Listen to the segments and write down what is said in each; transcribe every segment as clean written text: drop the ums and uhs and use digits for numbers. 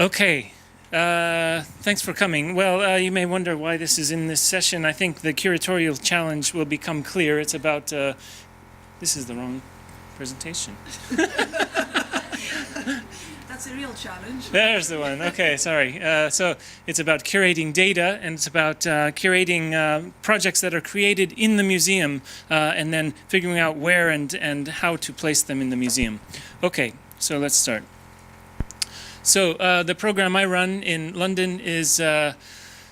Okay, thanks for coming. Well, you may wonder why this is in this session. I think the curatorial challenge will become clear. It's about, this is the wrong presentation. That's a real challenge. There's the one. Okay, sorry. So it's about curating data, and it's about curating projects that are created in the museum, and then figuring out where and how to place them in the museum. Okay, so let's start. So the program I run in London is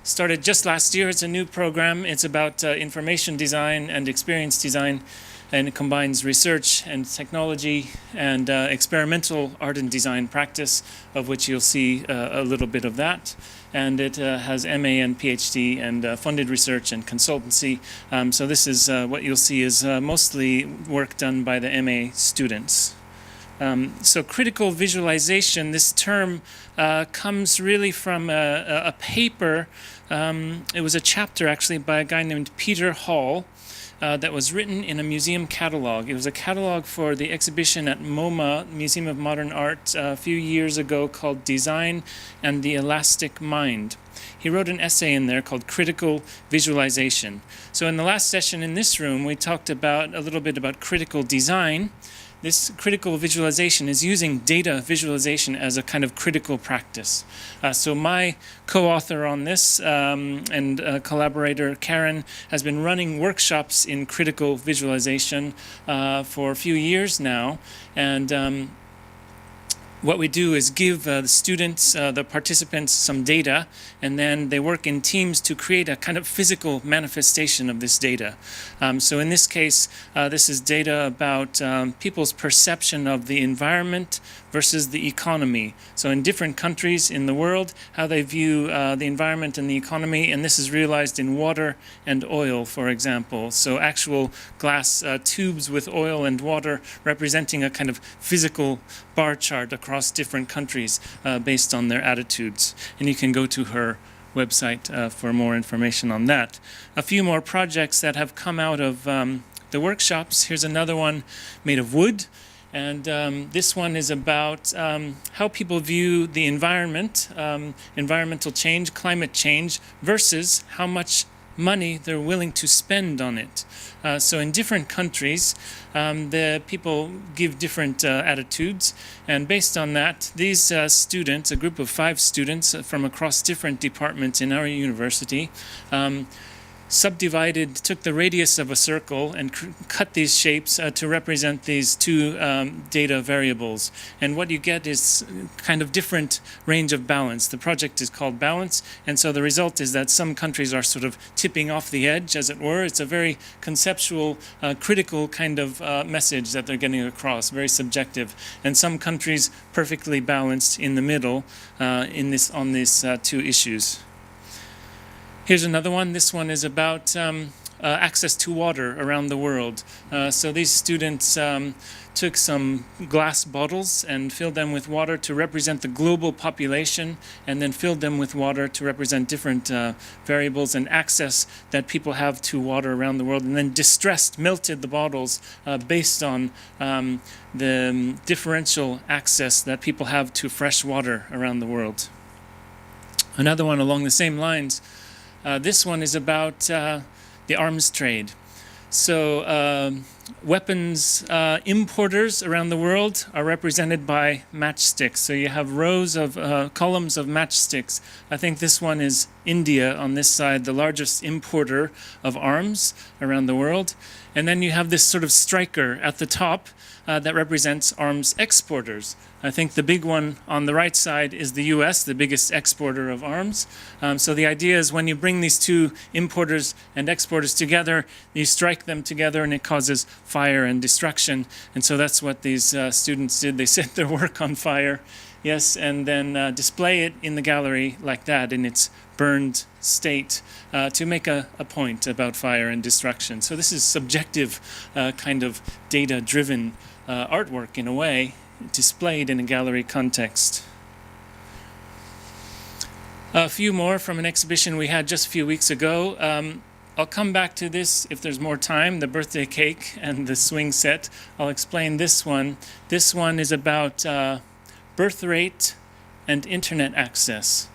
started just last year. It's a new program. It's about information design and experience design, and it combines research and technology and experimental art and design practice, of which you'll see a little bit of that. And it has MA and PhD and funded research and consultancy. So this is what you'll see is mostly work done by the MA students. So critical visualization, this term comes really from a paper. It was a chapter actually by a guy named Peter Hall that was written in a museum catalog. It was a catalog for the exhibition at MoMA, Museum of Modern Art, a few years ago called Design and the Elastic Mind. He wrote an essay in there called Critical Visualization. So in the last session in this room, we talked about a little bit about critical design. This critical visualization is using data visualization as a kind of critical practice. So my co-author on this and collaborator Karen has been running workshops in critical visualization for a few years now. And what we do is give the students, the participants, some data, and then they work in teams to create a kind of physical manifestation of this data. So in this case, this is data about people's perception of the environment versus the economy. So in different countries in the world, how they view the environment and the economy, and this is realized in water and oil, for example. So actual glass tubes with oil and water representing a kind of physical bar chart across different countries based on their attitudes. And you can go to her website for more information on that. A few more projects that have come out of the workshops. Here's another one made of wood. And this one is about how people view the environment, environmental change, climate change, versus how much money they're willing to spend on it. So in different countries, the people give different attitudes, and based on that, these students, a group of 5 students from across different departments in our university, subdivided, took the radius of a circle and cut these shapes to represent these 2 data variables. And what you get is kind of different range of balance. The project is called Balance, and so the result is that some countries are sort of tipping off the edge, as it were. It's a very conceptual, critical kind of message that they're getting across, very subjective. And some countries perfectly balanced in the middle on these 2 issues. Here's another one. This one is about access to water around the world. So these students took some glass bottles and filled them with water to represent the global population, and then filled them with water to represent different variables and access that people have to water around the world, and then melted the bottles based on the differential access that people have to fresh water around the world. Another one along the same lines. This one is about the arms trade. So weapons importers around the world are represented by matchsticks. So you have rows of columns of matchsticks. I think this one is India on this side, the largest importer of arms around the world. And then you have this sort of striker at the top that represents arms exporters. I think the big one on the right side is the US, the biggest exporter of arms. So the idea is when you bring these 2 importers and exporters together, you strike them together and it causes fire and destruction. And so that's what these students did. They set their work on fire, yes, and then display it in the gallery like that in its burned state to make a point about fire and destruction. So this is subjective kind of data-driven artwork in a way, displayed in a gallery context. A few more from an exhibition we had just a few weeks ago. I'll come back to this if there's more time, the birthday cake and the swing set. I'll explain this one. This one is about birth rate and internet access.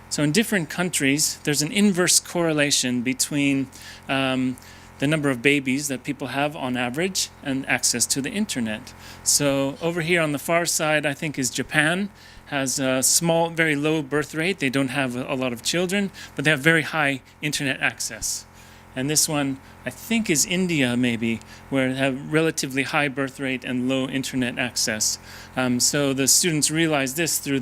So in different countries, there's an inverse correlation between the number of babies that people have on average and access to the internet. So over here on the far side, I think, is Japan. Has a small, very low birth rate. They don't have a lot of children, but they have very high internet access. And this one, I think, is India, maybe, where they have relatively high birth rate and low internet access. So the students realized this through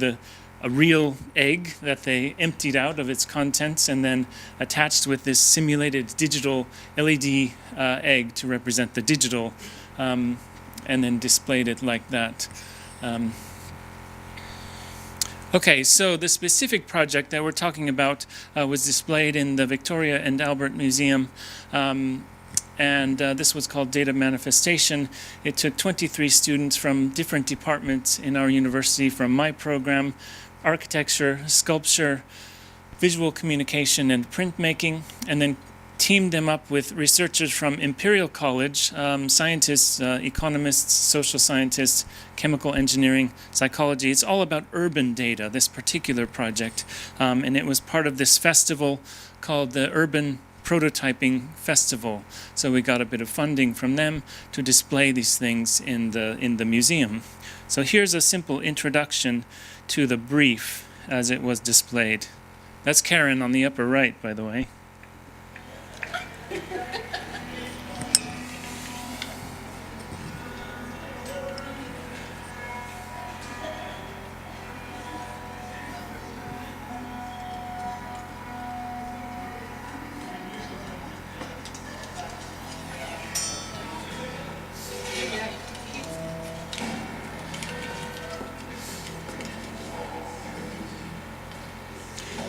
a real egg that they emptied out of its contents and then attached with this simulated digital LED egg to represent the digital, and then displayed it like that. Okay, so the specific project that we're talking about was displayed in the Victoria and Albert Museum, and this was called Data Manifestation. It took 23 students from different departments in our university, from my program, architecture, sculpture, visual communication, and printmaking, and then teamed them up with researchers from Imperial College, scientists, economists, social scientists, chemical engineering, psychology. It's all about urban data, this particular project. And it was part of this festival called the Urban Prototyping Festival. So we got a bit of funding from them to display these things in the museum. So here's a simple introduction to the brief as it was displayed. That's Karen on the upper right, by the way.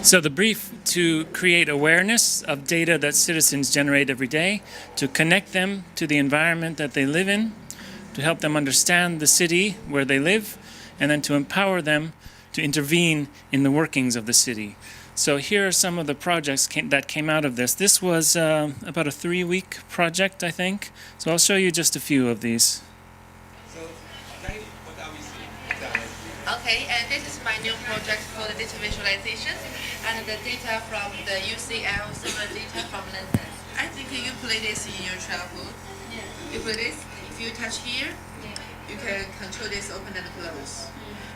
So the brief: to create awareness of data that citizens generate every day, to connect them to the environment that they live in, to help them understand the city where they live, and then to empower them to intervene in the workings of the city. So here are some of the projects that came out of this. This was about a 3-week project, I think. So I'll show you just a few of these. So, okay, what are we seeing? Okay, and this is my new project for the data visualization and the data from the UCL server data from London. I think you play this in your childhood. Yeah. You play this, if you touch here, Yeah. you can control this open and close.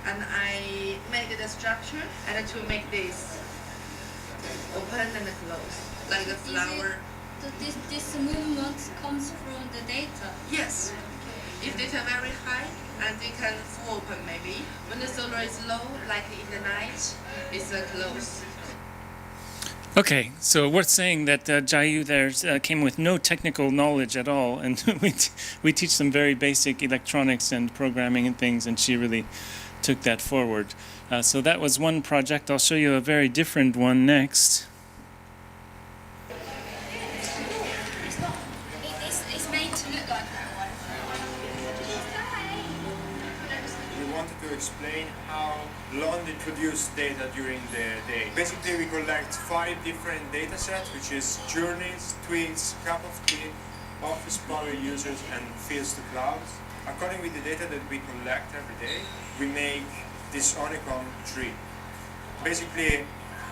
And I make the structure and to make this open and close, like a flower. So this movement comes from the data. Yes. If data very high, and they can full open maybe. When the solar is low, like in the night, it's close. Okay, so worth saying that Jayu there came with no technical knowledge at all, and we teach some very basic electronics and programming and things, and she really took that forward. So that was one project. I'll show you a very different one next. It's made to look like that one. We wanted to explain how London produced data during the day. Basically, we collect 5 different data sets, which is journeys, tweets, cup of tea, office power users, and fields to clouds. According with the data that we collect every day, we make this honeycomb tree. Basically,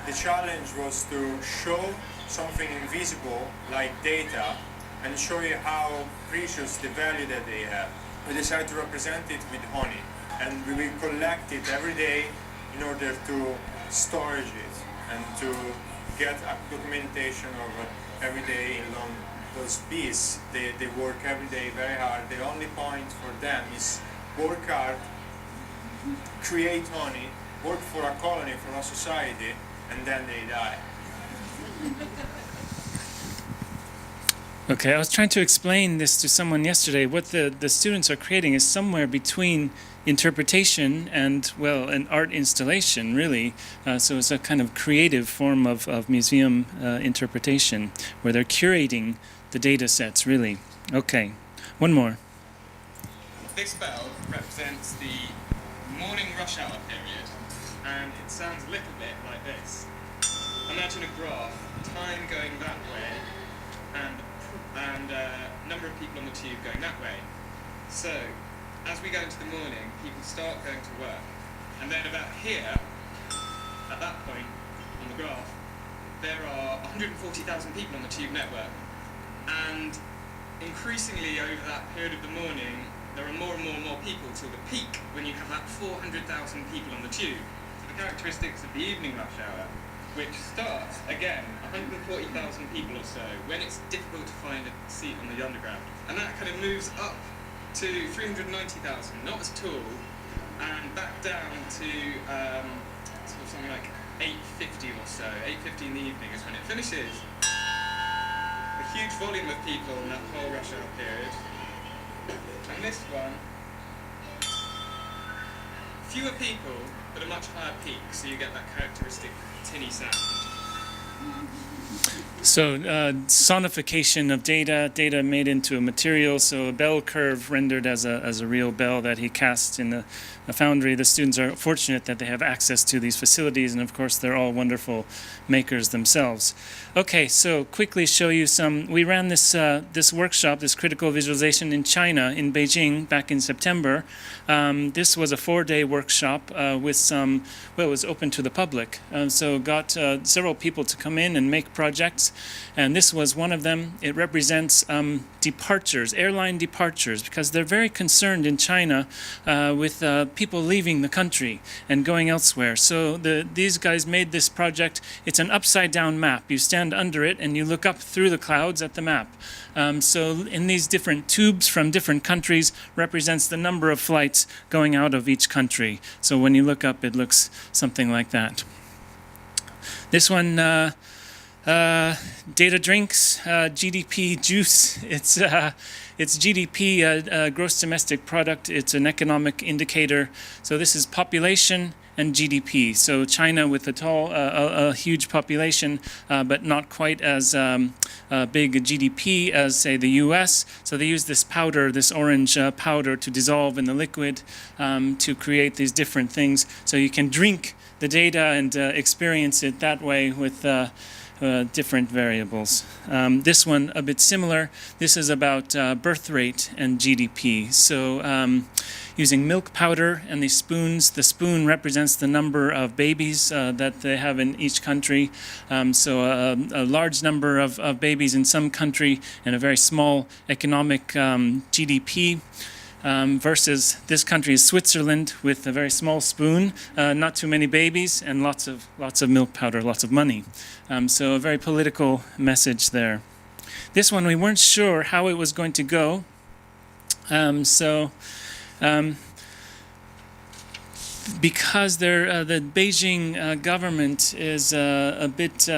the challenge was to show something invisible like data and show you how precious the value that they have. We decided to represent it with honey, and we will collect it every day in order to storage it and to get a documentation of every day in London. Those bees, they work every day very hard. The only point for them is work hard, create honey, work for a colony, for a society, and then they die. Okay, I was trying to explain this to someone yesterday. What the students are creating is somewhere between interpretation and, well, an art installation, really. So it's a kind of creative form of museum interpretation, where they're curating the data sets, really. Okay, one more. This bell represents the morning rush hour period, and it sounds a little bit like this. Imagine a graph, time going that way, and number of people on the tube going that way. So, as we go into the morning, people start going to work, and then about here, at that point on the graph, there are 140,000 people on the tube network, and increasingly over that period of the morning, there are more and more people till the peak when you have that 400,000 people on the tube. So the characteristics of the evening rush hour, which starts, again, 140,000 people or so, when it's difficult to find a seat on the underground. And that kind of moves up to 390,000, not as tall, and back down to sort of something like 850 or so. 850 in the evening is when it finishes. A huge volume of people in that whole rush hour period. And this one, fewer people, but a much higher peak, so you get that characteristic tinny sound. So sonification of data made into a material, so a bell curve rendered as a real bell that he cast in a foundry. The students are fortunate that they have access to these facilities, and of course they're all wonderful makers themselves. Okay, so quickly show you some. We ran this this workshop, this critical visualization in China, in Beijing, back in September. This was a 4-day workshop with some, well, it was open to the public. So got several people to come in and make projects, and this was one of them. It represents departures, airline departures, because they're very concerned in China with people leaving the country and going elsewhere. So these guys made this project. It's an upside-down map. You stand under it and you look up through the clouds at the map. So in these different tubes from different countries represents the number of flights going out of each country. So when you look up, it looks something like that. This one, data drinks, GDP juice. It's GDP, gross domestic product. It's an economic indicator. So this is population and GDP. So China with a huge population, but not quite as big a GDP as, say, the US. So they use this powder, this orange powder, to dissolve in the liquid to create these different things. So you can drink the data and experience it that way with different variables. This one a bit similar. This is about birth rate and GDP. So using milk powder and these spoons. The spoon represents the number of babies that they have in each country. So a large number of babies in some country and a very small economic GDP. Versus this country is Switzerland with a very small spoon, not too many babies, and lots of milk powder, lots of money. So a very political message there. This one we weren't sure how it was going to go. Because the Beijing government is a bit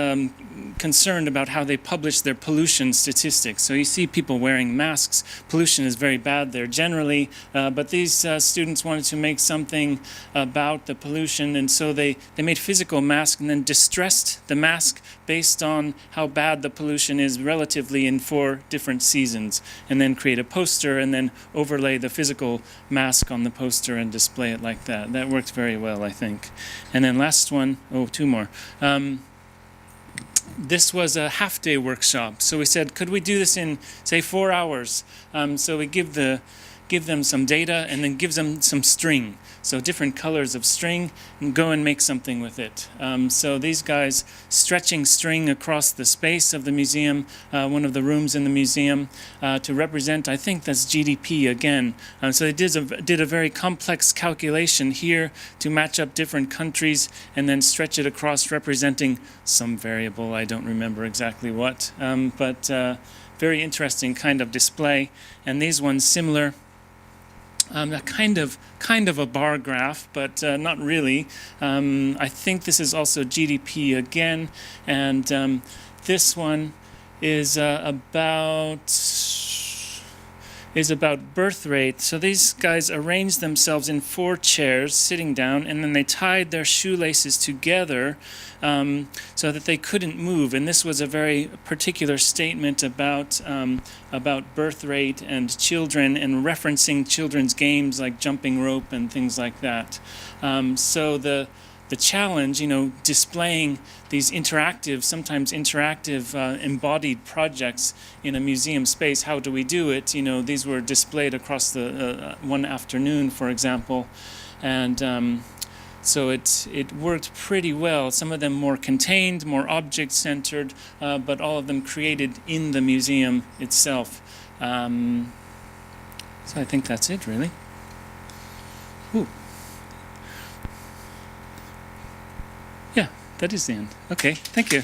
concerned about how they publish their pollution statistics. So you see people wearing masks. Pollution is very bad there generally, but these students wanted to make something about the pollution, and so they made physical masks and then distressed the mask based on how bad the pollution is relatively in 4 different seasons, and then create a poster and then overlay the physical mask on the poster and display it like that. That worked very well, I think. And then last one, 2 more. This was a half-day workshop, so we said, could we do this in, say, 4 hours? So we give them some data and then give them some string, so different colors of string, and go and make something with it. So these guys stretching string across the space of the museum, one of the rooms in the museum, to represent, I think that's GDP again. So they did a very complex calculation here to match up different countries and then stretch it across representing some variable, I don't remember exactly what, but very interesting kind of display. And these ones similar. Kind of a bar graph, but not really. I think this is also GDP again, and this one is about birth rate. So these guys arranged themselves in 4 chairs, sitting down, and then they tied their shoelaces together so that they couldn't move. And this was a very particular statement about birth rate and children, and referencing children's games like jumping rope and things like that. So the challenge, displaying these interactive, sometimes interactive embodied projects in a museum space. How do we do it? These were displayed across the one afternoon, for example, and So it worked pretty well. Some of them more contained, more object-centered, but all of them created in the museum itself. So I think that's it, really. Ooh. Yeah, that is the end. Okay, thank you.